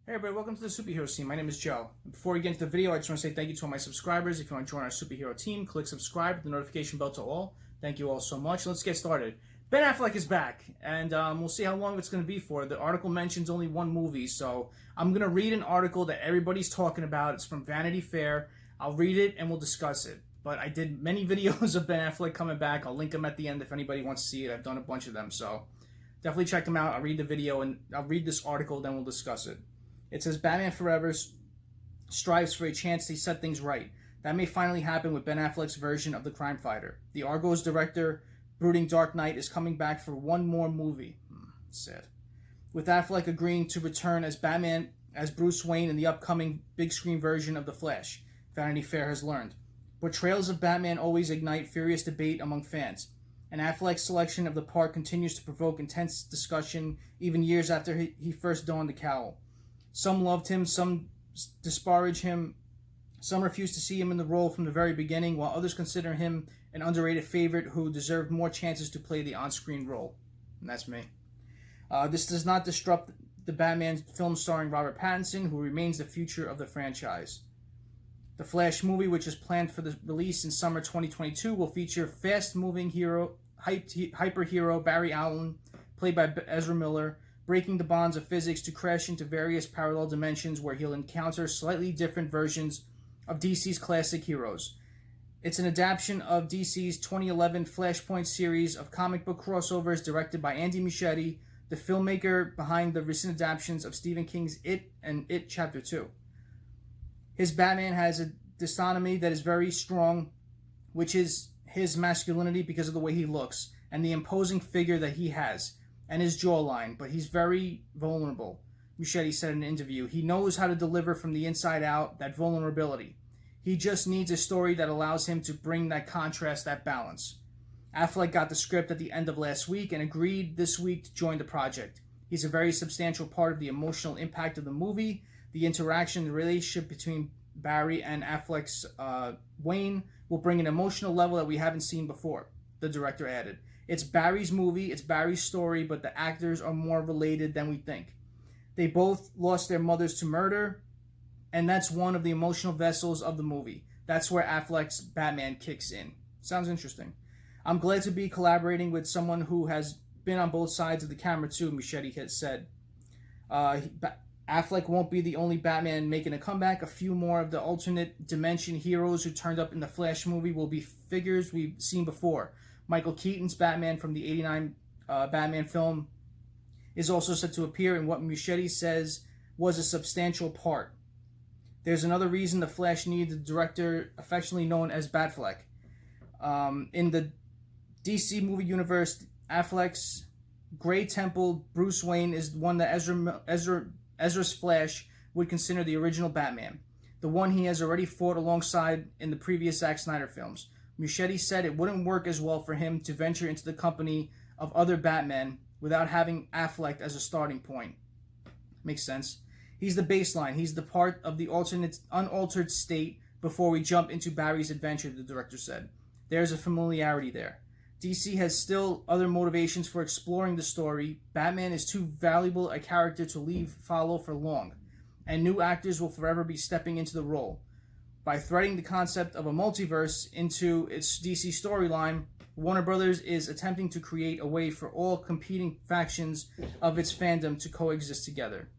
Hey everybody, welcome to the superhero team. My name is Joe. Before we get into the video, I just want to say thank you to all my subscribers. If you want to join our superhero team, click subscribe with the notification bell to all. Thank you all so much. Let's get started. Ben Affleck is back, and we'll see how long it's going to be for. The article mentions only one movie, so I'm going to read an article that everybody's talking about. It's from Vanity Fair. I'll read it and we'll discuss it. But I did many videos of Ben Affleck coming back. I'll link them at the end if anybody wants to see it. I've done a bunch of them, so definitely check them out. I'll read the video and I'll read this article, then we'll discuss it. It says, Batman Forever strives for a chance to set things right. That may finally happen with Ben Affleck's version of the crime fighter. The Argo's director, brooding Dark Knight, is coming back for one more movie. Sad. With Affleck agreeing to return as Batman, as Bruce Wayne in the upcoming big screen version of The Flash, Vanity Fair has learned. Portrayals of Batman always ignite furious debate among fans, and Affleck's selection of the part continues to provoke intense discussion even years after he first donned the cowl. Some loved him, some disparaged him, some refused to see him in the role from the very beginning, while others consider him an underrated favorite who deserved more chances to play the on-screen role. And that's me. This does not disrupt the Batman film starring Robert Pattinson, who remains the future of the franchise. The Flash movie, which is planned for the release in summer 2022, will feature fast-moving hyper-hero Barry Allen, played by Ezra Miller, breaking the bonds of physics to crash into various parallel dimensions where he'll encounter slightly different versions of DC's classic heroes. It's an adaptation of DC's 2011 Flashpoint series of comic book crossovers directed by Andy Muschietti, the filmmaker behind the recent adaptations of Stephen King's It and It Chapter 2. His Batman has a dystonomy that is very strong, which is his masculinity because of the way he looks and the imposing figure that he has, and his jawline, but he's very vulnerable, Muschietti said in an interview. He knows how to deliver from the inside out that vulnerability. He just needs a story that allows him to bring that contrast, that balance. Affleck got the script at the end of last week and agreed this week to join the project. He's a very substantial part of the emotional impact of the movie. The interaction, the relationship between Barry and Affleck's Wayne will bring an emotional level that we haven't seen before, the director added. It's Barry's movie, it's Barry's story, but the actors are more related than we think. They both lost their mothers to murder, and that's one of the emotional vessels of the movie. That's where Affleck's Batman kicks in. Sounds interesting. I'm glad to be collaborating with someone who has been on both sides of the camera too, Muschietti has said. Affleck won't be the only Batman making a comeback. A few more of the alternate dimension heroes who turned up in the Flash movie will be figures we've seen before. Michael Keatons' Batman from the 89 Batman film is also set to appear in what Muschietti says was a substantial part. There's another reason the Flash needs the director affectionately known as Batfleck. In the DC movie universe, Affleck's Gray Temple Bruce Wayne is one that Ezra's Flash would consider the original Batman, the one he has already fought alongside in the previous Zack Snyder films. Muschietti said it wouldn't work as well for him to venture into the company of other Batmen without having Affleck as a starting point. Makes sense. He's the baseline. He's the part of the unaltered state before we jump into Barry's adventure, the director said. There's a familiarity there. DC has still other motivations for exploring the story. Batman is too valuable a character to follow for long, and new actors will forever be stepping into the role. By threading the concept of a multiverse into its DC storyline, Warner Brothers is attempting to create a way for all competing factions of its fandom to coexist together.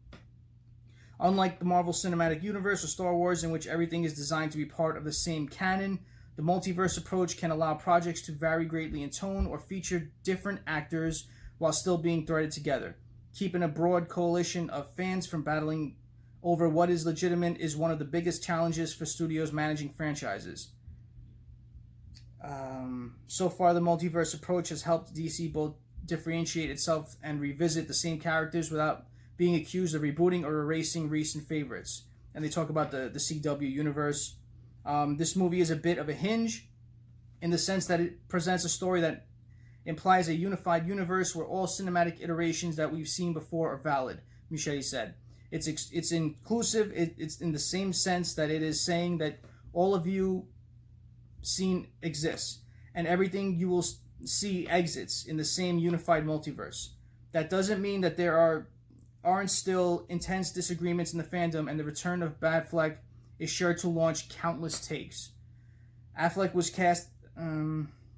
Unlike the Marvel Cinematic Universe or Star Wars, in which everything is designed to be part of the same canon, the multiverse approach can allow projects to vary greatly in tone or feature different actors while still being threaded together. Keeping a broad coalition of fans from battling over what is legitimate is one of the biggest challenges for studios managing franchises. So far, the multiverse approach has helped DC both differentiate itself and revisit the same characters without being accused of rebooting or erasing recent favorites. And they talk about the CW universe. This movie is a bit of a hinge in the sense that it presents a story that implies a unified universe where all cinematic iterations that we've seen before are valid, Muschietti said. It's inclusive. It's in the same sense that it is saying that all of you seen exists, and everything you will see exits in the same unified multiverse. That doesn't mean that there are aren't still intense disagreements in the fandom, and the return of Batfleck is sure to launch countless takes. Affleck was cast.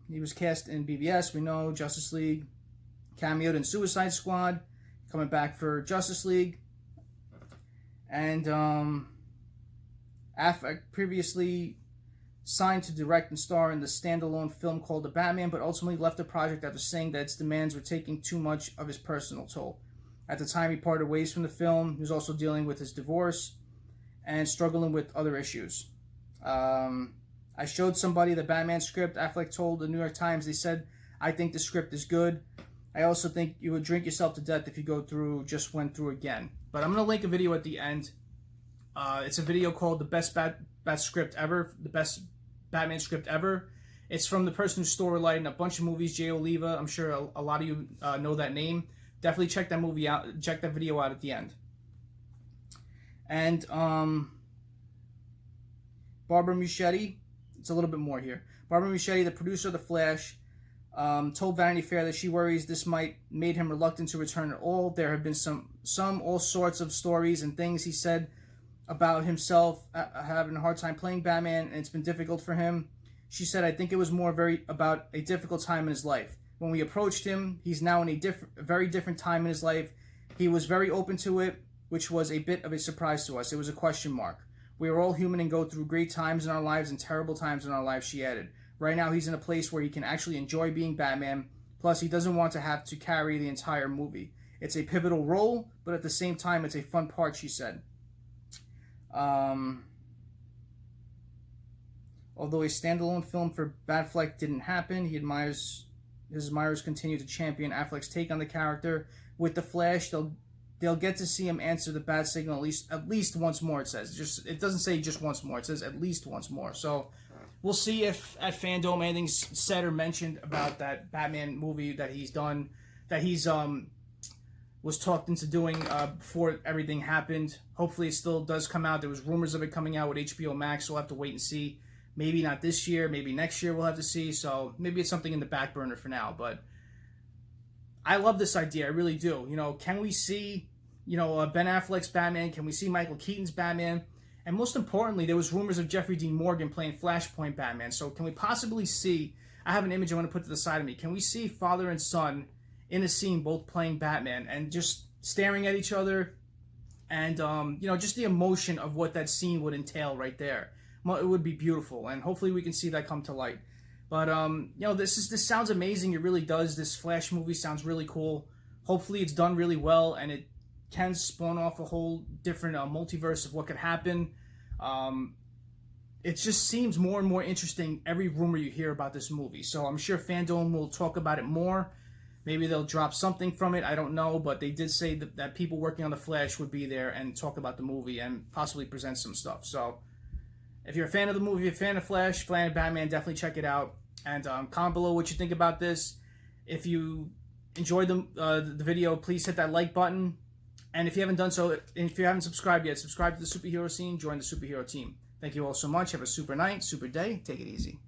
He was cast in BVS. We know Justice League, cameoed in Suicide Squad, coming back for Justice League, and Affleck previously signed to direct and star in the standalone film called The Batman, but ultimately left the project after saying that its demands were taking too much of his personal toll. At the time he parted ways from the film, he was also dealing with his divorce and struggling with other issues. I showed somebody the Batman script. Affleck told the New York Times, they said, "I think the script is good. I also think you would drink yourself to death if you went through again." But I'm going to link a video at the end. It's a video called The Best Bat Script Ever, the best Batman script ever. It's from the person who storylined a bunch of movies, Jay Oliva. I'm sure a lot of you know that name. Definitely check that movie out. Check that video out at the end. And Barbara Muschietti, it's a little bit more here. Barbara Muschietti, the producer of The Flash, told Vanity Fair that she worries this might made him reluctant to return at all. There have been all sorts of stories and things he said about himself having a hard time playing Batman, and it's been difficult for him. She said, "I think it was more about a difficult time in his life. When we approached him, he's now in a very different time in his life. He was very open to it, which was a bit of a surprise to us. It was a question mark. We are all human and go through great times in our lives and terrible times in our lives," she added. "Right now, he's in a place where he can actually enjoy being Batman. Plus, he doesn't want to have to carry the entire movie. It's a pivotal role, but at the same time, it's a fun part," she said. Although a standalone film for Batfleck didn't happen, his admirers continue to champion Affleck's take on the character. With The Flash, they'll get to see him answer the bat signal at least once more. It says it doesn't say just once more. It says at least once more. So we'll see if at Fandom anything's said or mentioned about that Batman movie that he's done, that he's was talked into doing before everything happened. Hopefully it still does come out. There was rumors of it coming out with HBO Max, so we'll have to wait and see. Maybe not this year, maybe next year we'll have to see. So maybe it's something in the back burner for now. But I love this idea, I really do. Can we see, Ben Affleck's Batman? Can we see Michael Keaton's Batman? And most importantly, there was rumors of Jeffrey Dean Morgan playing Flashpoint Batman. So can we possibly see, I have an image I want to put to the side of me. Can we see father and son in a scene both playing Batman and just staring at each other? And, just the emotion of what that scene would entail right there. It would be beautiful, and hopefully we can see that come to light. But, this sounds amazing. It really does. This Flash movie sounds really cool. Hopefully it's done really well, and it can spawn off a whole different multiverse of what could happen. It just seems more and more interesting every rumor you hear about this movie. So I'm sure Fandom will talk about it more. Maybe they'll drop something from it. I don't know, but they did say that people working on The Flash would be there and talk about the movie and possibly present some stuff. So if you're a fan of the movie, if you're a fan of Flash, fan of Batman, definitely check it out. And comment below what you think about this. If you enjoyed the video, please hit that like button. And if you haven't done so, if you haven't subscribed yet, subscribe to the superhero scene, join the superhero team. Thank you all so much. Have a super night, super day. Take it easy.